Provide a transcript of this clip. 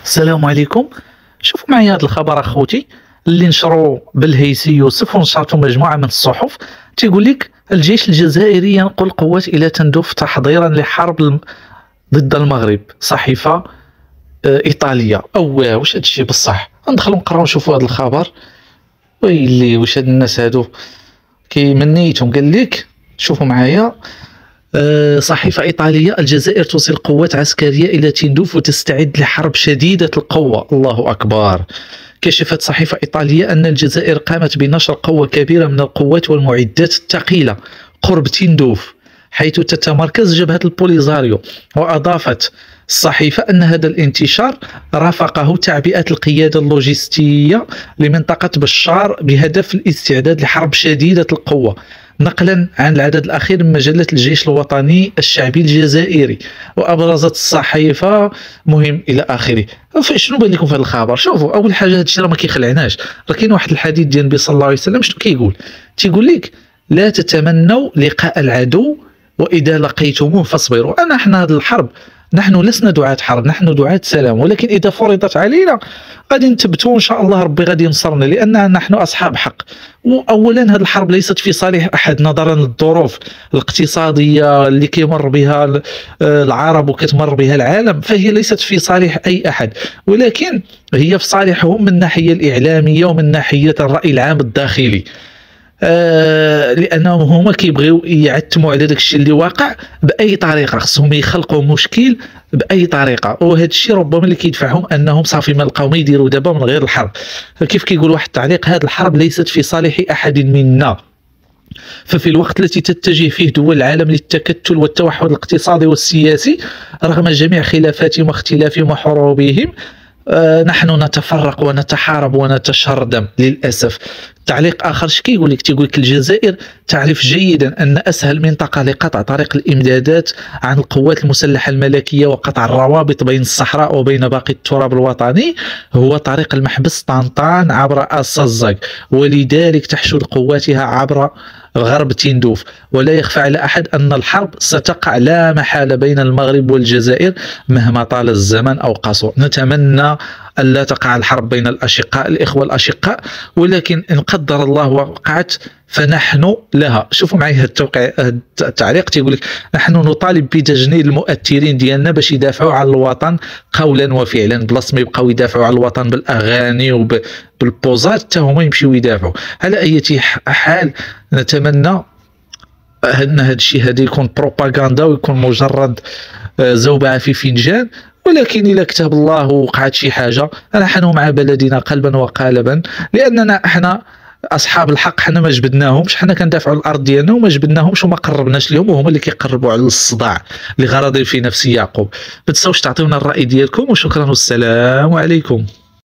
السلام عليكم. شوفوا معايا هذا الخبر اخوتي اللي نشروا بالهيسي يوسف ونشرته مجموعه من الصحف. تيقول لك الجيش الجزائري ينقل قوات الى تندوف تحضيرا لحرب ضد المغرب. صحيفه ايطاليه. واش هذا الشيء بصح؟ ندخلوا نقراو نشوفوا هذا الخبر. ويلي واش هاد الناس هادو كيمنيتهم. قال لك شوفوا معايا صحيفة إيطالية: الجزائر توصل قوات عسكرية إلى تندوف وتستعد لحرب شديدة القوة. الله أكبر. كشفت صحيفة إيطالية أن الجزائر قامت بنشر قوة كبيرة من القوات والمعدات الثقيلة قرب تندوف حيث تتمركز جبهة البوليزاريو. وأضافت الصحيفة أن هذا الانتشار رافقه تعبئة القيادة اللوجستية لمنطقة بشار بهدف الاستعداد لحرب شديدة القوة، نقلا عن العدد الأخير من مجلة الجيش الوطني الشعبي الجزائري. وأبرزت الصحيفة مهم إلى آخره. شنو بان لكم في هذا الخبر؟ شوفوا، أول حاجة هذا الشيء راه ما كيخلعناش. راه كاين واحد الحديث ديال النبي صلى الله عليه وسلم. شنو كيقول؟ تيقول لك: لا تتمنوا لقاء العدو وإذا لقيتموه فاصبروا. حنا هذه الحرب نحن لسنا دعاة حرب، نحن دعاة سلام، ولكن إذا فرضت علينا غادي نثبتوا إن شاء الله ربي غادي ينصرنا، لأننا نحن أصحاب حق. وأولا هذه الحرب ليست في صالح أحد نظرا للظروف الاقتصادية اللي كيمر بها العرب وكتمر بها العالم، فهي ليست في صالح أي أحد، ولكن هي في صالحهم من الناحية الإعلامية ومن ناحية الرأي العام الداخلي. لانهم هما كيبغيو يعتموا على داك الشيء اللي واقع باي طريقه، خصهم يخلقوا مشكل باي طريقه، وهذا الشيء ربما اللي كيدفعهم انهم صافي ما لقاو ما يديروا دابا من غير الحرب. كيف كيقول واحد التعليق: هذه الحرب ليست في صالح احد منا، ففي الوقت التي تتجه فيه دول العالم للتكتل والتوحد الاقتصادي والسياسي رغم جميع خلافاتهم واختلافهم وحروبهم، نحن نتفرق ونتحارب ونتشردم للأسف. تعليق آخر كيقول لك؟ تيقول لك: الجزائر تعرف جيدا أن أسهل منطقة لقطع طريق الإمدادات عن القوات المسلحة الملكية وقطع الروابط بين الصحراء وبين باقي التراب الوطني هو طريق المحبس طنطان عبر السزاق، ولذلك تحشد قواتها عبر غرب تندوف. ولا يخفى على أحد أن الحرب ستقع لا محالة بين المغرب والجزائر مهما طال الزمن أو قصر. نتمنى أن لا تقع الحرب بين الأشقاء، الإخوة الأشقاء، ولكن إن قدر الله وقعت فنحن لها. شوفوا معي هذا التعليق. تيقول لك: نحن نطالب بتجنيد المؤثرين ديالنا باش يدافعوا على الوطن قولا وفعلا، بلاص ما يبقاو يدافعوا على الوطن بالاغاني وبالبوزات حتى هما يمشيو يدافعوا. على اي حال نتمنى ان هذا الشيء هذا يكون بروباغندا ويكون مجرد زوبعه في فنجان، ولكن إذا كتب الله وقعت شي حاجة نحن مع بلدنا قلبا وقالبا، لأننا احنا أصحاب الحق. حنا ما جبدناهمش، حنا كندافعوا الأرض ديالنا وما جبدناهمش وما قربناش لهم، وهما اللي كيقربوا على الصداع لغرض في نفس يعقوب. ما تنساوش تعطيونا الرأي ديالكم، وشكرا والسلام عليكم.